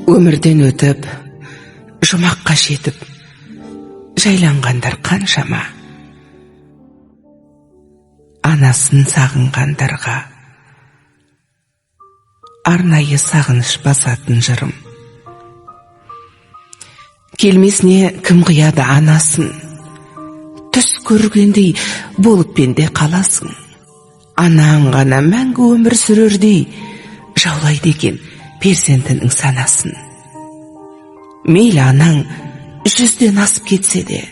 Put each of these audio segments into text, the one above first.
Өмірден өтіп, жұмаққа жетіп, жайланғандар қаншама. Анасын сағынғандарға арнайы сағыныш басатын жырым. Келмесіне кім қияды анасын, түс көргендей болып пенде қаласың. Анаң ғана мәңгі өмір сүрердей жаулайды екен перзентінің санасын. Мейлі анаң 100-ден асып кетсе де,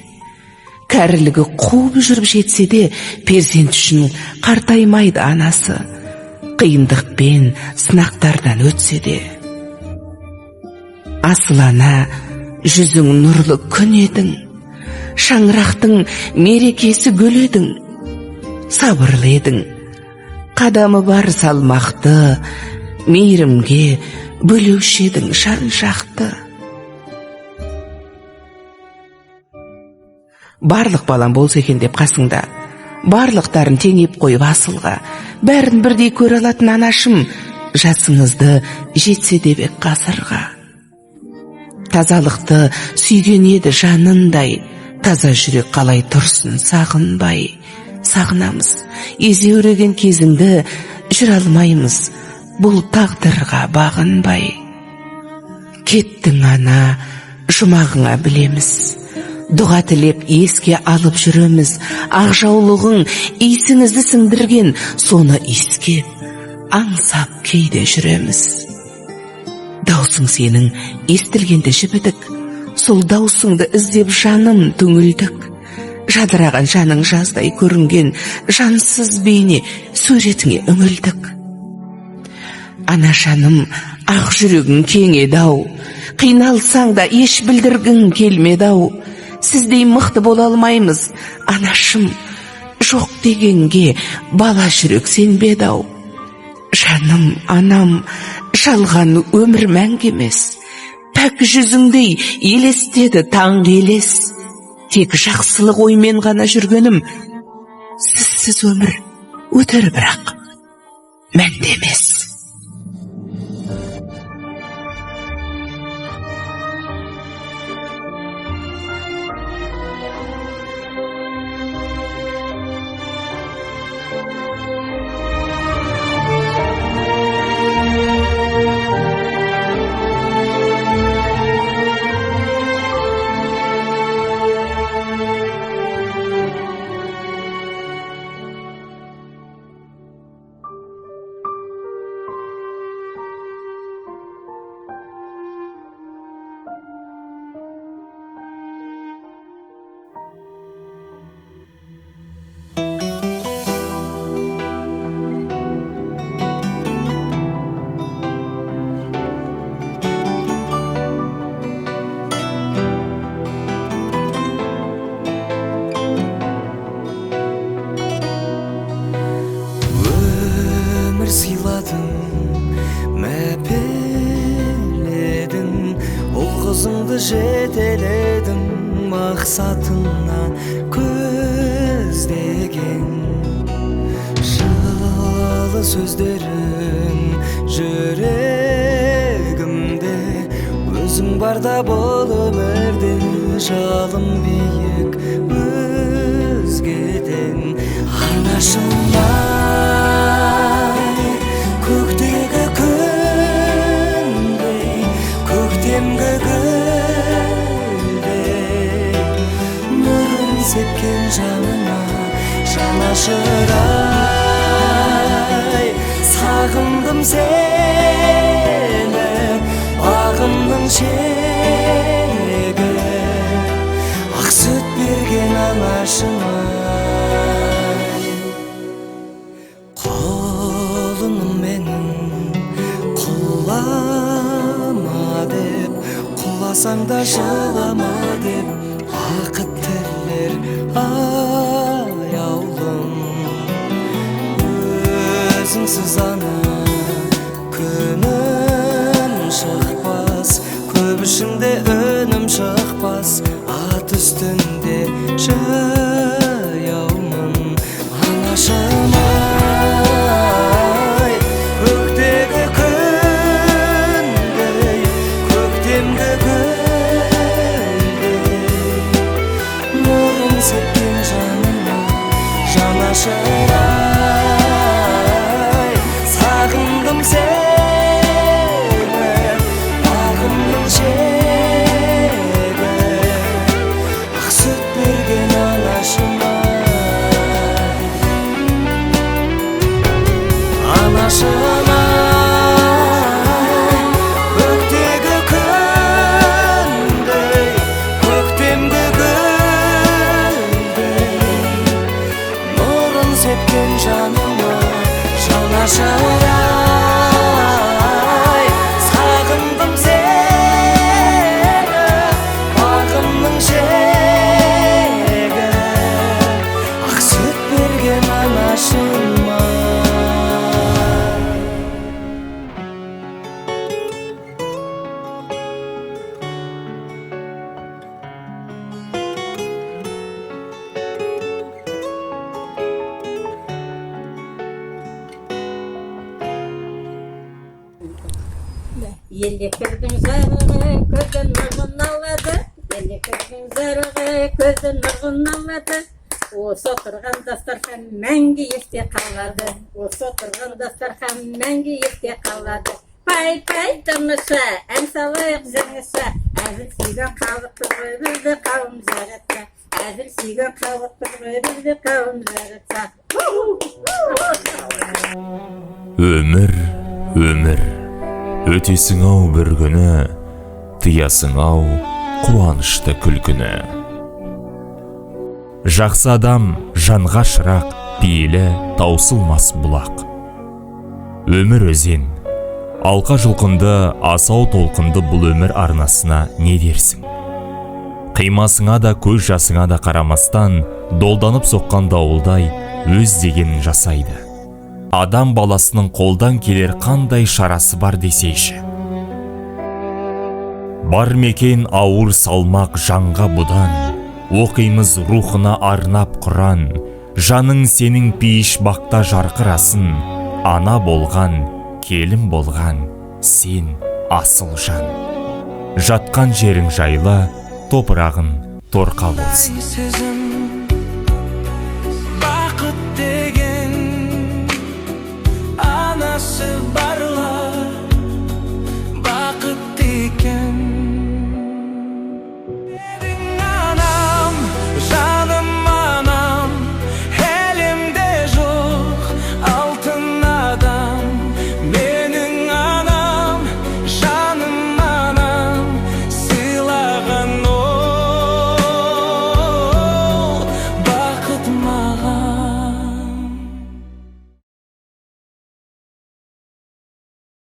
кәрілігі қуып жүріп жетсе де, перзент үшін қартаймайды анасы, қиындықпен сынақтардан өтсе де. Асыл ана, жүзің нұрлы күн едің, шаңырақтың мерекесі гүл едің, сабырлы едің, қадамы бар салмақты, мейірімге бөлеуші едің жан жақты. Барлық балам болса екен деп қасыңда, барлықтарын теңеп қойып асылға, бәрін бірдей көре алатын анашым, жасыңызды жетсе деп ек ғасырға. Тазалықты сүйген еді жанындай, таза жүрек қалай тұрсын сағынбай. Сағынамыз, езеуреген кезіңді жүр алмаймыз, бұл тағдырға бағынбай. Кеттің ана, жұмағыңа білеміз, дұға тілеп еске алып жүреміз. Ақ жаулығың исіңізді сіңдірген, соны иіскеп, аңсап кейде жүреміз. Даусың сенің естілгенді жібідік, сол даусыңды іздеп жаным түңілдік. Жадыраған жаның жаздай көрінген жансыз бейне суретіңе үңілдік. Ана жаным, ақ жүрегің кең еді-ау, қиналсаң да еш білдіргің келмеді-ау. Сіздей мықты бола алмаймыз, анашым, жоқ дегенге бала жүрек сенбеді-ау. Жаным, анам, жалған өмір мәңгі емес, пәк жүзіңдей елестеді таңғы елес. Тек жақсылық оймен ғана жүргенім, сізсіз өмір өтер бірақ мәнді емес. Жетеледің мақсатына көздеген, жылы сөздерің жүрегімде, өзің барда бол өмірде, жалым биік өзгеден. Анашымай, көктегі күндей, көктемгі сепкен жанына жанашырай. Сағындым сені, бағымның шегі, ақ сүт берген анашымай. Құлыным менің, құлама деп, құласаң да жылама деп, ақыт аяулым. Өзіңсіз ана күнім шықпас, көп ішінде өнім шықпас. Ат үстінде жаяумын, Анашым-ай, сағындым сені, бағымның жегі, ақ сүт берген анашым-ай. Анашым-ай, көктегі күндей, көктемгі гүлдей, нұрын сепкен жаныма, жанашыр-ай, сағындым сені, бағымның жегі, ақ сүт берген анашым-ай. Елдектердің жарығы көздің нұрын алады, елдектердің жарығы көздің нұрын алады. Осы отырған дастархан мәңгі есте қалады, осы отырған дастархан мәңгі есте қалады. Пай-пай тұрмыша, ән салайық жаңаша, әзіл сүйген халықтың ғой бізді қауым жаратса, әзіл сүйген халықтың ғой бізді қауым жаратса. Өмір, өмір, өтесің-ау бір күні, тыясың-ау қуанышты күлкіні. Жақсы адам жанға шырақ, пейілі таусылмас бұлақ. Өмір өзен, алқа жылқынды, асау толқынды бұл өмір арнасына не дерсің? Қимасыңа да көз жасыңа да қарамастан, долданып соққан дауылдай өз дегенін жасайды. Адам баласының қолдан келер қандай шарасы бар десейші. Бар мекен ауыр салмақ жанға бұдан, оқимыз рухына арнап Құран. Жаның сенің пейіш бақта жарқырасын, ана болған, келін болған, сен асыл жан. Жатқан жерің жайлы, топырағын торқа болсын. Сезім